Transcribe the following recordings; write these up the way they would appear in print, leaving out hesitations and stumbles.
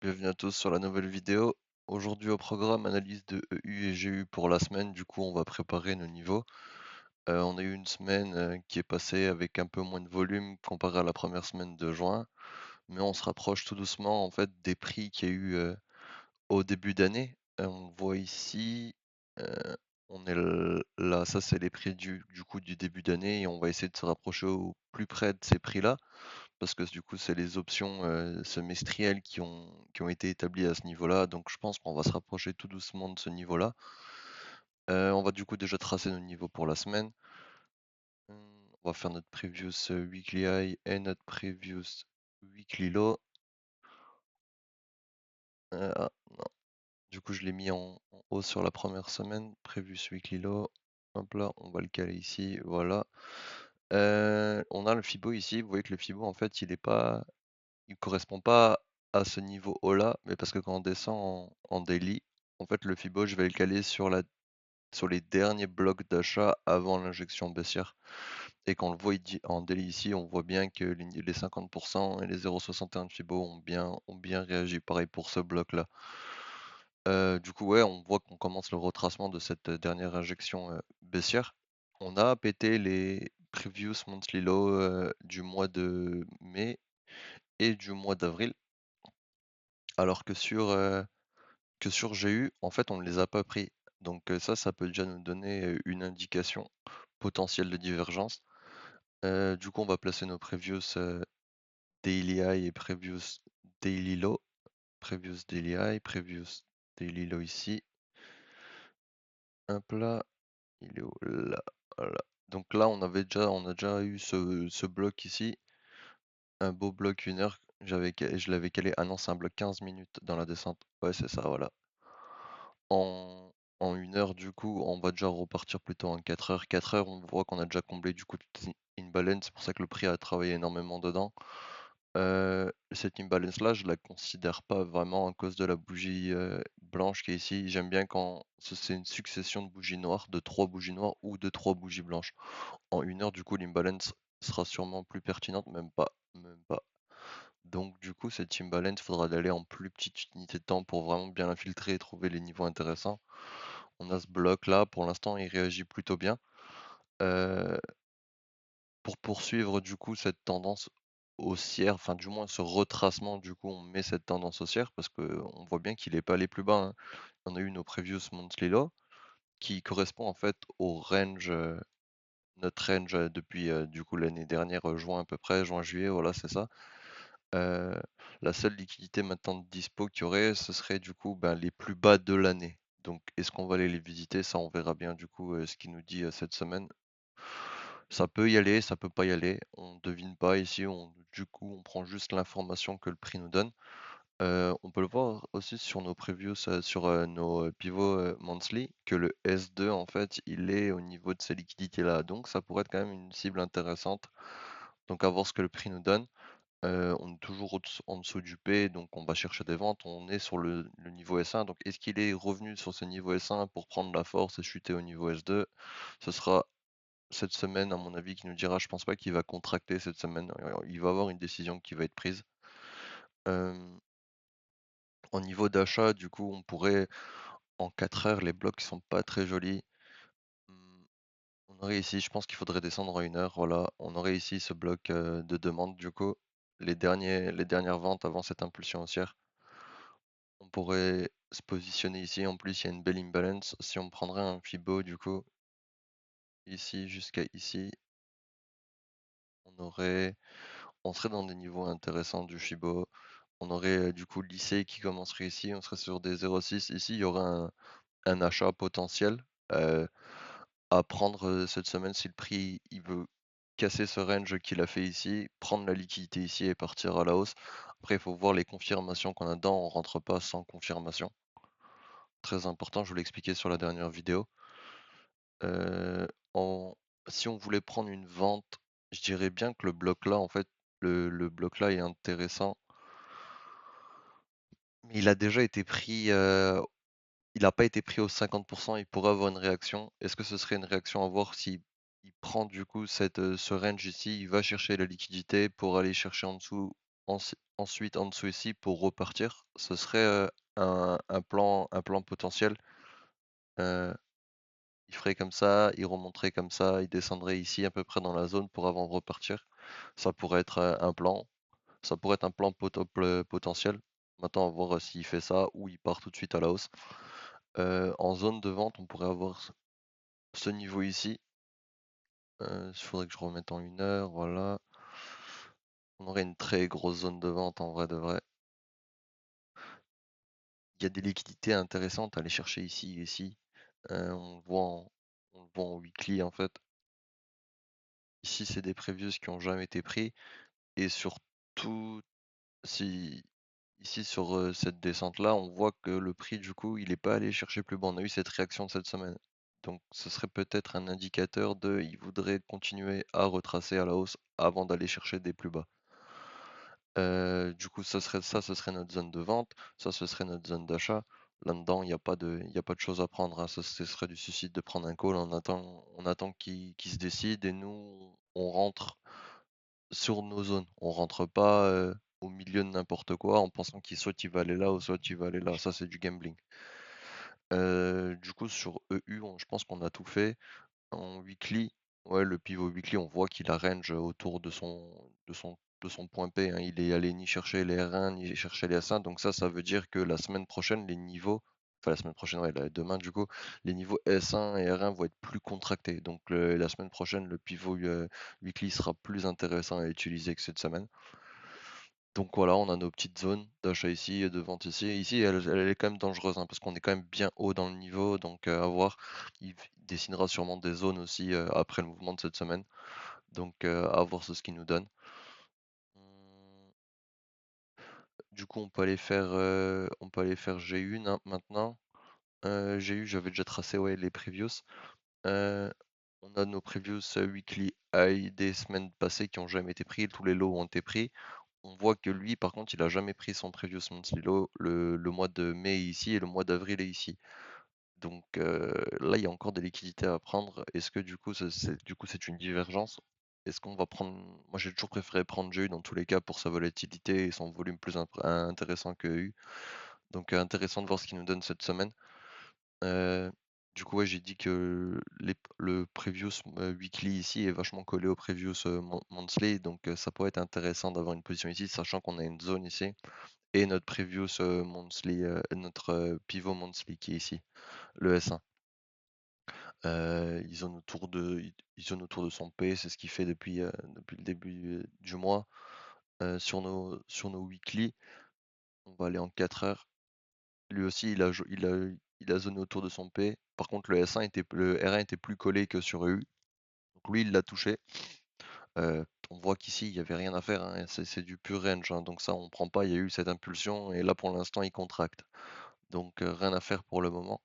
Bienvenue à tous sur la nouvelle vidéo. Aujourd'hui au programme, analyse de EU et GU pour la semaine. Du coup, on va préparer nos niveaux. On a eu une semaine qui est passée avec un peu moins de volume comparé à la première semaine de juin, mais on se rapproche tout doucement en fait des prix qu'il y a eu au début d'année. On voit ici, on est là, ça c'est les prix du coup du début d'année et on va essayer de se rapprocher au plus près de ces prix-là. Parce que du coup, c'est les options, semestrielles qui ont été établies à ce niveau-là, donc je pense qu'on va se rapprocher tout doucement de ce niveau-là. On va du coup déjà tracer nos niveaux pour la semaine. On va faire notre previous, weekly high et notre previous weekly low. Non, du coup je l'ai mis en haut sur la première semaine, previous weekly low. Hop là, on va le caler ici, voilà. On a le Fibo ici, vous voyez que le Fibo en fait il correspond pas à ce niveau haut-là, mais parce que quand on descend en daily, en fait, le Fibo, je vais le caler sur les derniers blocs d'achat avant l'injection baissière. Et quand on le voit en daily ici, on voit bien que les 50% et les 0,61 de Fibo ont bien réagi. Pareil pour ce bloc-là. Du coup, ouais, on voit qu'on commence le retracement de cette dernière injection baissière. On a pété les previous monthly low du mois de mai et du mois d'avril. Alors que sur GU, en fait, on ne les a pas pris. Donc ça peut déjà nous donner une indication potentielle de divergence. Du coup, on va placer nos previous daily high et previous daily low. Previous daily high, previous daily low ici. Hop là, il est où? Là, voilà. Donc là, on a déjà eu ce bloc ici, un beau bloc 1 heure. Je l'avais calé. Ah non, c'est un bloc 15 minutes dans la descente. Ouais, c'est ça, voilà. En en 1 heure, du coup, on va déjà repartir plutôt en 4 heures. 4 heures, on voit qu'on a déjà comblé du coup toute imbalance, c'est pour ça que le prix a travaillé énormément dedans. Cette imbalance-là, je la considère pas vraiment à cause de la bougie, blanche qui est ici. J'aime bien quand c'est une succession de bougies noires, de 3 bougies noires ou de 3 bougies blanches. En 1 heure, du coup, l'imbalance sera sûrement plus pertinente, même pas, même pas. Donc du coup, cette imbalance, il faudra d'aller en plus petite unité de temps pour vraiment bien l'infiltrer et trouver les niveaux intéressants. On a ce bloc-là, pour l'instant, il réagit plutôt bien. Heu, pour poursuivre du coup cette tendance haussière, enfin du moins ce retracement, du coup, on met cette tendance haussière parce qu'on voit bien qu'il est pas allé plus bas, hein. On a eu nos previous monthly low qui correspond en fait au range, notre range, depuis, du coup l'année dernière, juin à peu près, juin-juillet, voilà, c'est ça. Heu, la seule liquidité maintenant de dispo qu'il y aurait, ce serait du coup, ben, les plus bas de l'année. Donc est-ce qu'on va aller les visiter? Ça, on verra bien du coup, ce qu'il nous dit, cette semaine. Ça peut y aller, ça peut pas y aller. On devine pas ici, du coup, on prend juste l'information que le prix nous donne. On peut le voir aussi sur nos previews, sur, nos, pivots, monthly, que le S2 en fait, il est au niveau de ces liquidités-là. Donc ça pourrait être quand même une cible intéressante. Donc à voir ce que le prix nous donne. On est toujours en dessous du P, donc on va chercher des ventes. On est sur le niveau S1, donc est-ce qu'il est revenu sur ce niveau S1 pour prendre la force et chuter au niveau S2? Ce sera cette semaine, à mon avis, qui nous dira. Je pense pas qu'il va contracter cette semaine. Il va avoir une décision qui va être prise. Hem, En niveau d'achat, du coup, on pourrait en 4 heures, les blocs sont pas très jolis. Mmh, on aurait ici, je pense qu'il faudrait descendre en 1 heure, voilà. On aurait ici ce bloc, de demande, du coup, les dernières ventes avant cette impulsion haussière. On pourrait se positionner ici. En plus, il y a une belle imbalance. Si on prendrait un Fibo, du coup, ici jusqu'à ici, on serait dans des niveaux intéressants du Fibo. On aurait du coup le lycée qui commencerait ici. On serait sur des 0,6. Ici, il y aurait un achat potentiel à prendre cette semaine si le prix il veut casser ce range qu'il a fait ici, prendre la liquidité ici et partir à la hausse. Après, il faut voir les confirmations qu'on a dedans. On rentre pas sans confirmation. Très important, je vous l'ai expliqué sur la dernière vidéo. Heu, en Si on voulait prendre une vente, je dirais bien que le bloc là, en fait, le bloc là est intéressant. Mais il a déjà été pris, il n'a pas été pris aux 50. Il pourrait avoir une réaction. Est-ce que ce serait une réaction à voir s'il prend du coup ce range ici, il va chercher la liquidité pour aller chercher en dessous Ensuite, en dessous ici, pour repartir, ce serait un plan potentiel. Euh, il ferait comme ça, il remonterait comme ça, il descendrait ici à peu près dans la zone pour avant de repartir. Ça pourrait être un plan. Ça pourrait être un plan potentiel. Maintenant, on va voir s'il fait ça ou il part tout de suite à la hausse. En zone de vente, on pourrait avoir ce niveau ici. Il faudrait que je remette en 1 heure, voilà. On aurait une très grosse zone de vente en vrai de vrai. Il y a des liquidités intéressantes à aller chercher ici et ici. On le voit en weekly en fait. Ici, c'est des previews qui ont jamais été pris. Et surtout, si ici sur cette descente-là, on voit que le prix du coup, il est pas allé chercher plus bas. On a eu cette réaction de cette semaine. Donc ce serait peut-être un indicateur de il voudrait continuer à retracer à la hausse avant d'aller chercher des plus bas. Du coup, ce serait notre zone de vente, ça, ce serait notre zone d'achat. Là-dedans, il y a pas de choses à prendre, hein. Ça, ce serait du suicide de prendre un call. On attend qu'il se décide et nous, on rentre sur nos zones. On rentre pas au milieu de n'importe quoi en pensant qu'il soit il va aller là ou soit il va aller là. Ça, c'est du gambling. Du coup, sur EU, je pense qu'on a tout fait. En weekly, ouais, le pivot weekly, on voit qu'il arrange autour de son point P, hein. Il est allé ni chercher les R1, ni chercher les S1. Donc ça veut dire que la semaine prochaine, les niveaux, enfin la semaine prochaine, ouais, demain du coup, les niveaux S1 et R1 vont être plus contractés. Donc la semaine prochaine, le pivot weekly sera plus intéressant à utiliser que cette semaine. Donc voilà, on a nos petites zones d'achat ici et de vente ici. Ici, elle est quand même dangereuse, hein, parce qu'on est quand même bien haut dans le niveau, donc à voir. Il dessinera sûrement des zones aussi après le mouvement de cette semaine. Donc à voir ce qu'il nous donne. Hum, Du coup, on peut aller faire G1 hein, maintenant. G1, j'avais déjà tracé ouais, les previews. Euh, on a nos previews weekly high des semaines passées qui ont jamais été pris, tous les lows ont été pris. On voit que lui, par contre, il a jamais pris son previous monthly low. Le mois de mai est ici et le mois d'avril est ici. Donc là, il y a encore des liquidités à prendre. Est-ce que du coup, c'est une divergence? Est-ce qu'on va prendre... Moi, j'ai toujours préféré prendre GU dans tous les cas pour sa volatilité et son volume plus intéressant que EU. Donc intéressant de voir ce qu'il nous donne cette semaine. Euh, du coup, ouais, j'ai dit que le previous weekly ici est vachement collé au previous monthly, donc ça pourrait être intéressant d'avoir une position ici, sachant qu'on a une zone ici, et notre previous monthly, notre pivot monthly qui est ici, le S1. Ils zone autour de son P, c'est ce qu'il fait depuis le début du mois. Sur nos weekly, on va aller en 4 heures. Lui aussi, il a zoné autour de son P. Par contre, le R1 était plus collé que sur EU. Donc lui, il l'a touché. On voit qu'ici, il n'y avait rien à faire, hein. C'est du pur range, hein. Donc ça, on prend pas. Il y a eu cette impulsion et là, pour l'instant, il contracte. Donc rien à faire pour le moment.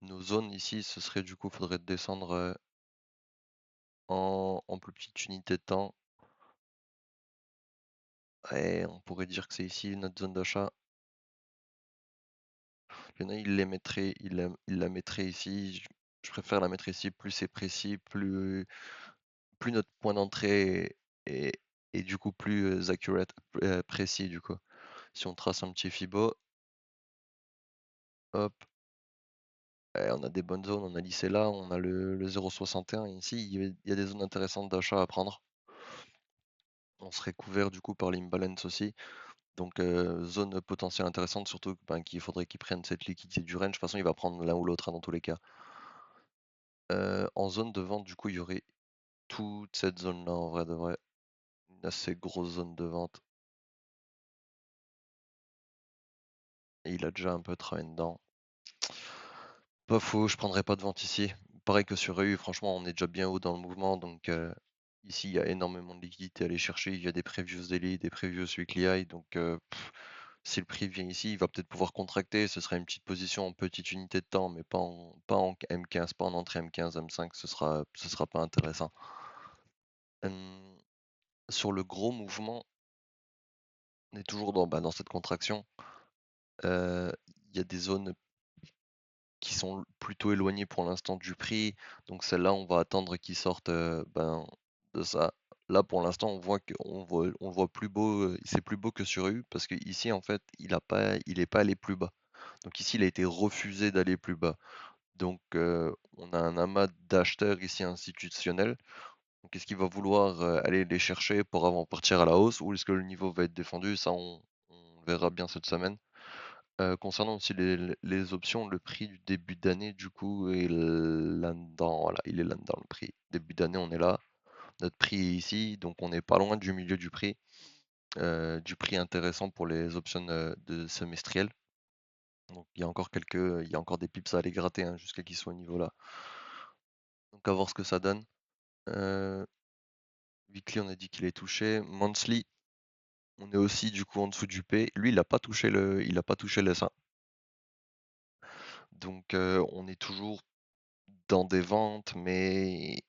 Nos zones ici, ce serait du coup, faudrait descendre en plus petite unité de temps. Et on pourrait dire que c'est ici notre zone d'achat. Il y en a, il la mettrait ici. Je préfère la mettre ici. Plus c'est précis, plus notre point d'entrée est, est du coup plus accurate, précis du coup. Si on trace un petit fibo, hop, on a des bonnes zones, on a lissé là, on a le 0,61 ici, il y a des zones intéressantes d'achat à prendre. On serait couvert du coup par l'imbalance aussi. Donc zone potentielle intéressante, surtout ben, qu'il faudrait qu'il prenne cette liquidité du range. De toute façon, il va prendre l'un ou l'autre hein, dans tous les cas. En zone de vente, du coup, il y aurait toute cette zone-là en vrai de vrai. Une assez grosse zone de vente. Et il a déjà un peu travaillé dedans. Pas faux, je prendrais pas de vente ici. Pareil que sur EU, franchement, on est déjà bien haut dans le mouvement, donc ici, il y a énormément de liquidités à aller chercher. Il y a des previews daily, des previews weekly high, donc si le prix vient ici, il va peut-être pouvoir contracter. Ce sera une petite position en petite unité de temps, mais pas en M15, pas en entrée M15, M5, ce sera pas intéressant. Hum, Sur le gros mouvement, on est toujours dans cette contraction. Il y a des zones qui sont plutôt éloignées pour l'instant du prix. Donc celle-là, on va attendre qu'ils sortent de ça. Là, pour l'instant, on le voit plus beau, c'est plus beau que sur EU parce qu'ici, en fait, il est pas allé plus bas. Donc ici, il a été refusé d'aller plus bas. Donc, on a un amas d'acheteurs ici institutionnels. Donc est-ce qu'il va vouloir, aller les chercher pour avant partir à la hausse ou est-ce que le niveau va être défendu? Ça, on verra bien cette semaine. Concernant aussi les options, le prix du début d'année, du coup, est là-dedans, voilà, il est là-dedans le prix. Début d'année, on est là. Notre prix est ici, donc on n'est pas loin du milieu du prix intéressant pour les options, de semestriel. Donc il y a encore des pips à aller gratter, hein, jusqu'à qu'ils soient au niveau là. Donc à voir ce que ça donne. Heu, Weekly, on a dit qu'il est touché. Monthly, on est aussi du coup en dessous du P. Lui, il a pas touché le S1. Donc on est toujours dans des ventes, mais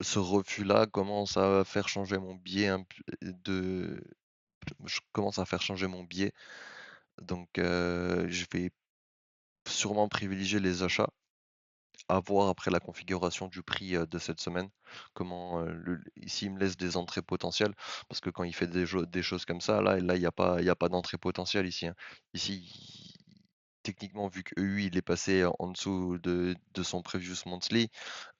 ce refus-là commence à faire changer mon biais un p de je commence à faire changer mon biais. Donc je vais sûrement privilégier les achats. À voir après la configuration du prix, de cette semaine. Comment, s'il me laisse des entrées potentielles, parce que quand il fait des choses comme ça, là, il y a pas d'entrée potentielle ici, hein. Ici, techniquement, vu que EU, il est passé en dessous de son previous monthly,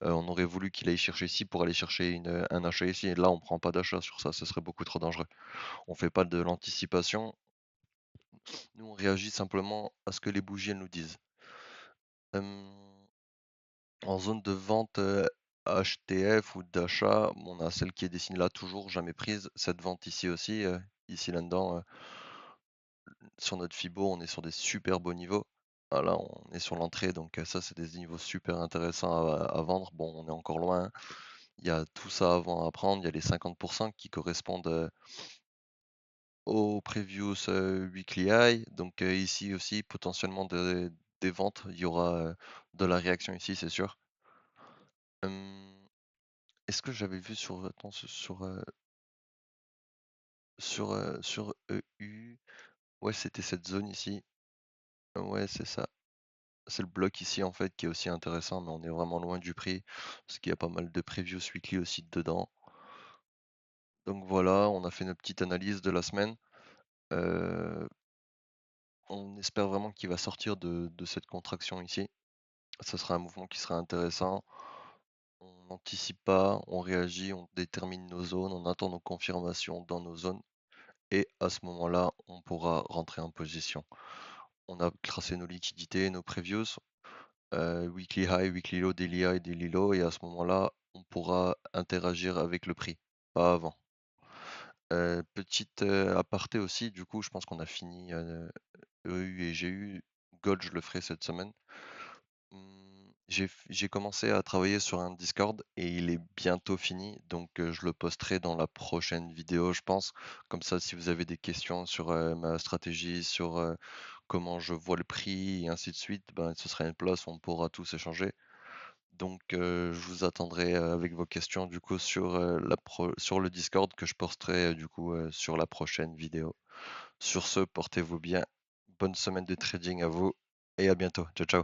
on aurait voulu qu'il aille chercher ici pour aller chercher un achat ici et là, on prend pas d'achat sur ça, ce serait beaucoup trop dangereux. On fait pas de l'anticipation, nous, on réagit simplement à ce que les bougies, elles nous disent. Hem En zone de vente, HTF ou d'achat, on a celle qui est dessinée là, toujours jamais prise. Cette vente ici aussi, ici là-dedans, sur notre Fibo, on est sur des super beaux niveaux. Ah là, on est sur l'entrée, donc ça, c'est des niveaux super intéressants à vendre. Bon, on est encore loin, hein. Il y a tout ça avant à prendre. Il y a les 50 qui correspondent, aux previous, weekly high. Donc ici aussi, potentiellement des ventes. Il y aura, de la réaction ici, c'est sûr. Hem Est-ce que j'avais vu sur, attends, sur EU? Ouais, c'était cette zone ici. Ouais, c'est ça. C'est le bloc ici, en fait, qui est aussi intéressant, mais on est vraiment loin du prix, parce qu'il y a pas mal de previews weekly aussi dedans. Donc voilà, on a fait notre petite analyse de la semaine. Heu, on espère vraiment qu'il va sortir de cette contraction ici. Ce sera un mouvement qui sera intéressant. On n'anticipe pas, on réagit, on détermine nos zones, on attend nos confirmations dans nos zones. Et à ce moment-là, on pourra rentrer en position. On a tracé nos liquidités, nos previews, weekly high, weekly low, daily high, daily low, et à ce moment-là, on pourra interagir avec le prix, pas avant. Petite aparté aussi, du coup, je pense qu'on a fini EU et GU. Gold, je le ferai cette semaine. J'ai commencé à travailler sur un Discord et il est bientôt fini, donc je le posterai dans la prochaine vidéo, je pense. Comme ça, si vous avez des questions sur, ma stratégie, sur, comment je vois le prix et ainsi de suite, ben, ce sera une place où on pourra tous échanger. Donc je vous attendrai, avec vos questions du coup sur le Discord que je posterai, du coup, sur la prochaine vidéo. Sur ce, portez-vous bien. Bonne semaine de trading à vous et à bientôt. Ciao, ciao.